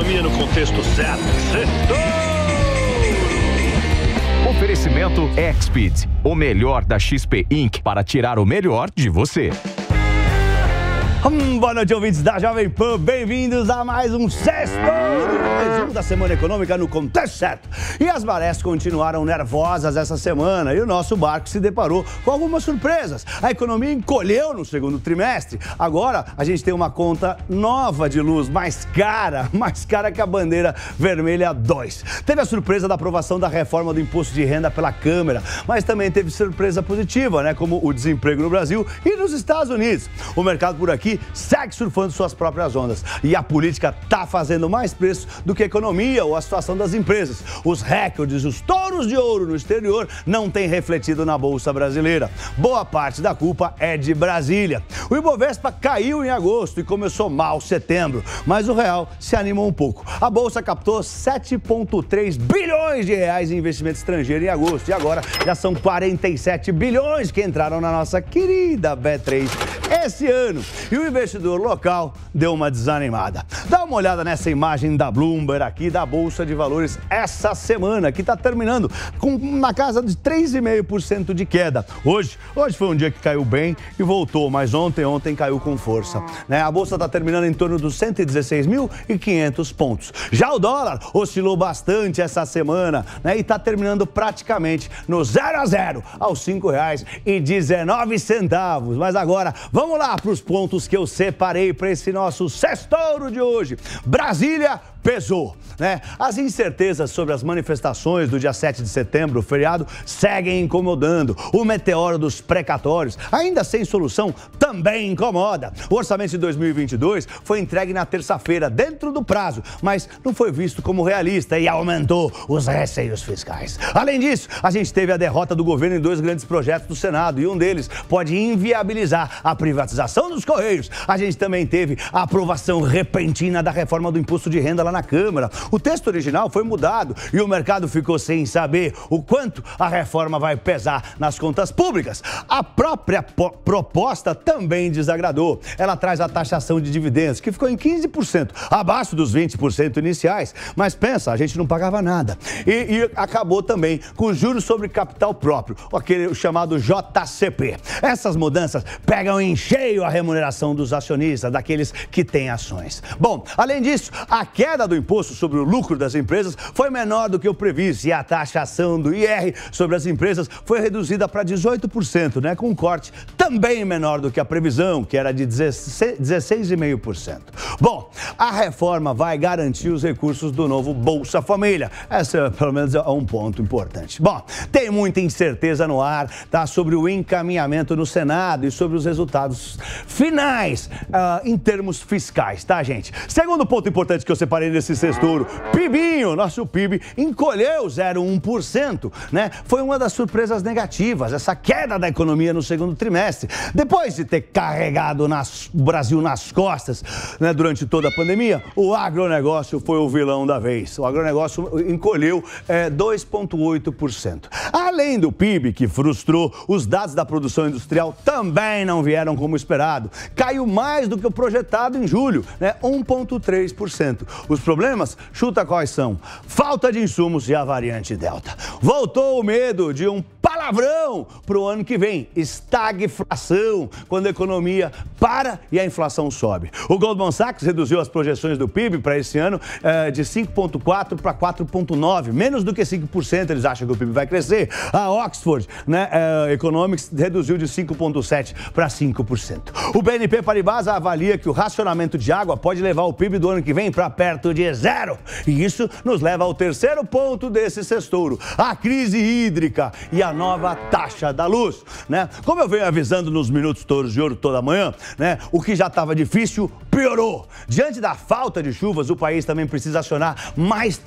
economia no contexto certo. Oferecimento Exped, o melhor da XP Inc. para tirar o melhor de você. Boa noite, ouvintes da Jovem Pan. Bem-vindos a mais um mais um da Semana Econômica no Contexto Certo. E as marés continuaram nervosas essa semana e o nosso barco se deparou com algumas surpresas. A economia encolheu no segundo trimestre. Agora a gente tem uma conta nova de luz, mais cara que a bandeira vermelha 2. Teve a surpresa da aprovação da reforma do imposto de renda pela Câmara, mas também teve surpresa positiva, né? Como o desemprego no Brasil e nos Estados Unidos. O mercado por aqui segue surfando suas próprias ondas. E a política tá fazendo mais preço do que a economia ou a situação das empresas. Os recordes, os touros de ouro no exterior não têm refletido na Bolsa brasileira. Boa parte da culpa é de Brasília. O Ibovespa caiu em agosto e começou mal setembro, mas o real se animou um pouco. A Bolsa captou 7,3 bilhões de reais em investimento estrangeiro em agosto e agora já são 47 bilhões que entraram na nossa querida B3 esse ano. E o investidor local deu uma desanimada. Dá uma olhada nessa imagem da Bloomberg aqui da Bolsa de Valores essa semana, que está terminando na casa de 3,5% de queda. Hoje foi um dia que caiu bem e voltou, mas ontem caiu com força, né? A Bolsa está terminando em torno dos 116.500 pontos. Já o dólar oscilou bastante essa semana, né? E está terminando praticamente no 0 a 0 aos R$ 5,19. Mas agora, vamos lá para os pontos que eu separei para esse nosso sextouro de hoje. Brasília pesou, né? As incertezas sobre as manifestações do dia 7 de setembro, o feriado, seguem incomodando. O meteoro dos precatórios, ainda sem solução, também incomoda. O orçamento de 2022 foi entregue na terça-feira, dentro do prazo, mas não foi visto como realista e aumentou os receios fiscais. Além disso, a gente teve a derrota do governo em dois grandes projetos do Senado e um deles pode inviabilizar a privatização dos Correios. A gente também teve a aprovação repentina da reforma do imposto de renda lá na Câmara. O texto original foi mudado e o mercado ficou sem saber o quanto a reforma vai pesar nas contas públicas. A própria proposta também desagradou. Ela traz a taxação de dividendos, que ficou em 15%, abaixo dos 20% iniciais. Mas pensa, a gente não pagava nada. E acabou também com juros sobre capital próprio, aquele chamado JCP. Essas mudanças pegam em cheio a remuneração dos acionistas, daqueles que têm ações. Bom, além disso, a queda do imposto sobre o lucro das empresas foi menor do que o previsto e a taxação do IR sobre as empresas foi reduzida para 18%, né, com um corte também menor do que a previsão, que era de 16,5%. Bom, a reforma vai garantir os recursos do novo Bolsa Família. Essa, pelo menos, é um ponto importante. Bom, tem muita incerteza no ar, tá, sobre o encaminhamento no Senado e sobre os resultados finais em termos fiscais, tá, gente? Segundo ponto importante que eu separei nesse sextouro, PIBinho, nosso PIB encolheu 0,1%, né? Foi uma das surpresas negativas, essa queda da economia no segundo trimestre. Depois de ter carregado o Brasil nas costas, né, durante toda a pandemia, o agronegócio foi o vilão da vez. O agronegócio encolheu 2,8%. Além do PIB, que frustrou, os dados da produção industrial também não vieram como esperado. Caiu mais do que o projetado em julho, né? 1,3%. Os problemas, chuta quais são? Falta de insumos e a variante Delta. Voltou o medo de um palavrão para o ano que vem, estagflação, quando a economia para e a inflação sobe. O Goldman Sachs reduziu as projeções do PIB para esse ano de 5,4% para 4,9%, menos do que 5% eles acham que o PIB vai crescer. A Oxford, né, Economics reduziu de 5,7% para 5%. O BNP Paribas avalia que o racionamento de água pode levar o PIB do ano que vem para perto de zero. E isso nos leva ao terceiro ponto desse sextouro, a crise hídrica e a nova taxa da luz, né? Como eu venho avisando nos Minutos Touros de Ouro toda manhã, né, o que já estava difícil piorou. Diante da falta de chuvas, o país também precisa acionar mais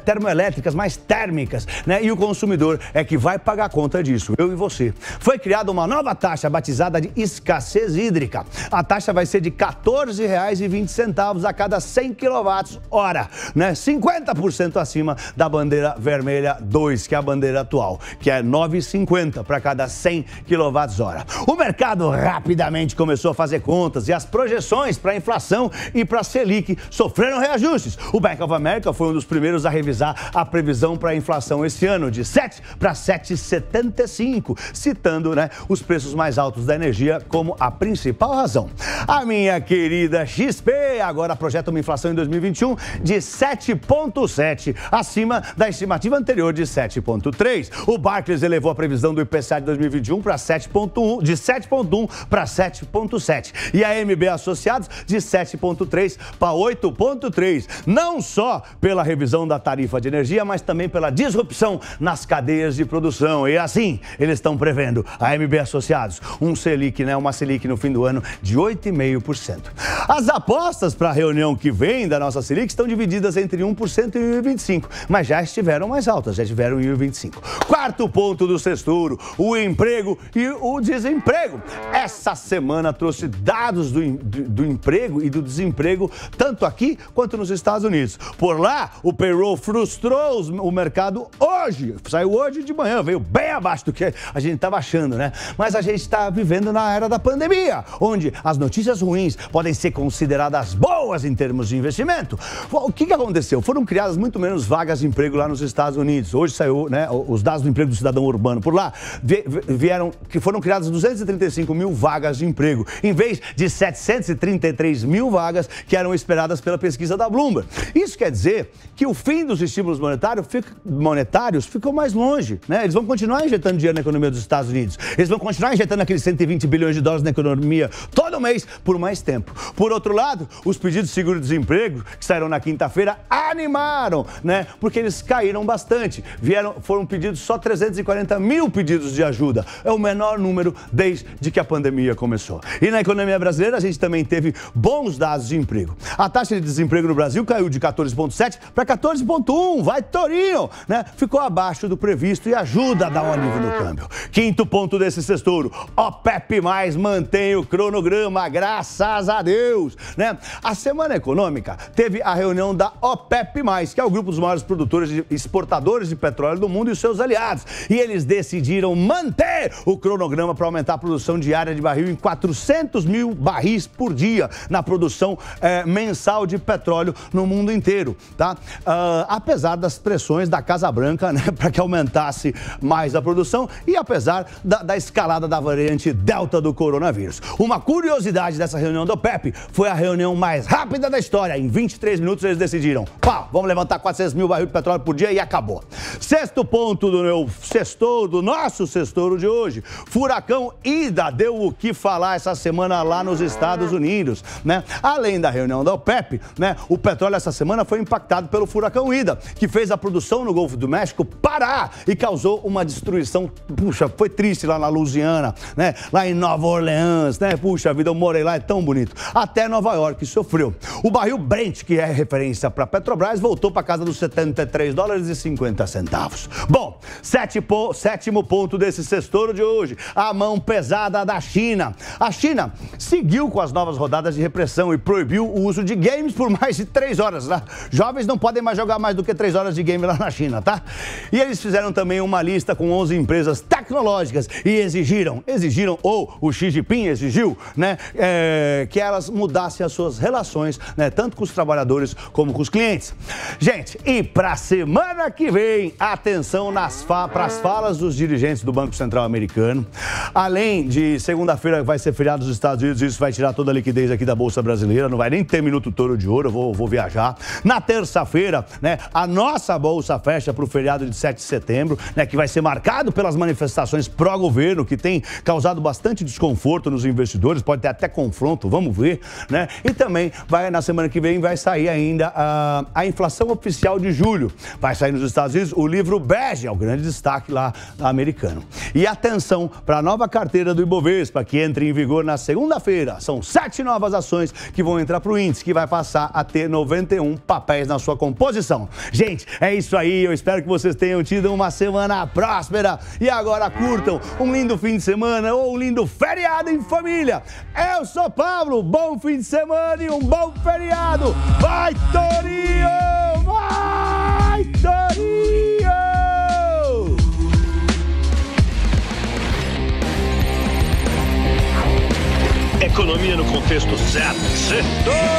termoelétricas, mais térmicas, né? E o consumidor é que vai pagar a conta disso, eu e você. Foi criada uma nova taxa batizada de escassez hídrica. A taxa vai ser de R$ 14,20 a cada 100 kWh, né? 50% acima da bandeira vermelha 2, que é a bandeira atual, que é R$ 9,50 para cada 100 kWh. O mercado rapidamente começou a fazer contas e as projeções para a inflação inflação e para a Selic sofreram reajustes. O Bank of America foi um dos primeiros a revisar a previsão para a inflação esse ano, de 7 para 7,75, citando, né, os preços mais altos da energia como a principal razão. A minha querida XP agora projeta uma inflação em 2021 de 7,7, acima da estimativa anterior de 7,3. O Barclays elevou a previsão do IPCA de 2021 para 7,1, de 7,1 para 7,7. E a MB Associados de 7,3 para 8,3. Não só pela revisão da tarifa de energia, mas também pela disrupção nas cadeias de produção. E assim, eles estão prevendo, a MB Associados, uma Selic no fim do ano de 8,5%. As apostas para a reunião que vem da nossa Selic estão divididas entre 1% e 1,25%, mas já estiveram mais altas, já estiveram 1,25%. Quarto ponto do sexturo, o emprego e o desemprego. Essa semana trouxe dados do emprego e do desemprego, tanto aqui quanto nos Estados Unidos. Por lá, o payroll frustrou o mercado hoje. Saiu hoje de manhã, veio bem abaixo do que a gente estava achando, né? Mas a gente está vivendo na era da pandemia, onde as notícias ruins podem ser consideradas boas em termos de investimento. O que aconteceu? Foram criadas muito menos vagas de emprego lá nos Estados Unidos. Hoje saiu, né, os dados do emprego do cidadão urbano. Por lá, foram criadas 235 mil vagas de emprego, em vez de 733 mil vagas que eram esperadas pela pesquisa da Bloomberg. Isso quer dizer que o fim dos estímulos monetários ficou mais longe, né? Eles vão continuar injetando dinheiro na economia dos Estados Unidos. Eles vão continuar injetando aqueles 120 bilhões de dólares na economia todo mês por mais tempo. Por outro lado, os pedidos de seguro-desemprego que saíram na quinta-feira animaram, né? Porque eles caíram bastante. Foram pedidos só 340 mil pedidos de ajuda. É o menor número desde que a pandemia começou. E na economia brasileira, a gente também teve bons dados de emprego. A taxa de desemprego no Brasil caiu de 14,7 para 14,1. Vai, Torinho! Né? Ficou abaixo do previsto e ajuda a dar um alívio no câmbio. Quinto ponto desse sextouro. OPEP+, mantém o cronograma, graças a Deus. Né? A semana econômica teve a reunião da OPEP+, que é o grupo dos maiores produtores e exportadores de petróleo do mundo e os seus aliados. E eles decidiram manter o cronograma para aumentar a produção diária de barril em 400 mil barris por dia na produção mensal de petróleo no mundo inteiro, tá? Apesar das pressões da Casa Branca, né, para que aumentasse mais a produção e apesar da escalada da variante Delta do coronavírus. Uma curiosidade dessa reunião da OPEP foi a reunião mais rápida da história. Em 23 minutos eles decidiram, vamos levantar 400 mil barris de petróleo por dia e acabou. Sexto ponto do nosso sextouro de hoje. Furacão Ida deu o que falar essa semana lá nos Estados Unidos, né? Além da reunião da OPEP, né, o petróleo essa semana foi impactado pelo furacão Ida, que fez a produção no Golfo do México parar e causou uma destruição. Puxa, foi triste lá na Louisiana, né? Lá em Nova Orleans, né? Puxa vida, eu morei lá, é tão bonito. Até Nova York sofreu. O barril Brent, que é referência para Petrobras, voltou para casa dos 73 dólares e 50 centavos. Bom, sétimo ponto desse sextouro de hoje, a mão pesada da China. A China seguiu com as novas rodadas de repressão e proibiu o uso de games por mais de 3 horas. Né? Jovens não podem mais jogar mais do que 3 horas de game lá na China, tá? E eles fizeram também uma lista com 11 empresas tecnológicas e exigiram, ou o Xi Jinping exigiu, né, que elas mudassem as suas relações, né, tanto com os trabalhadores como com os clientes. Gente, e para a semana que vem, atenção para as falas dos dirigentes do Banco Central americano. Além de segunda-feira vai ser feriado nos Estados Unidos, isso vai tirar toda a liquidez aqui da Bolsa Brasileira, não vai nem ter minuto touro de ouro, eu vou viajar. Na terça-feira, né, a nossa Bolsa fecha para o feriado de 7 de setembro, né, que vai ser marcado pelas manifestações pró-governo, que tem causado bastante desconforto nos investidores, pode ter até confronto, vamos ver, né? E também na semana que vem vai sair ainda a inflação oficial de julho. Vai sair nos Estados Unidos o livro bege, é o grande destaque lá americano. E atenção para a nova carteira do Ibovespa, que entra em vigor na segunda-feira. São 7 novas ações que vão entrar para o índice, que vai passar a ter 91 papéis na sua composição. Gente, é isso aí. Eu espero que vocês tenham tido uma semana próspera. E agora curtam um lindo fim de semana ou um lindo feriado em família. Eu sou Pablo. Bom fim de semana e um bom feriado. Vai, Torinho! Vai, Torinho! Economia no contexto certo. Setor!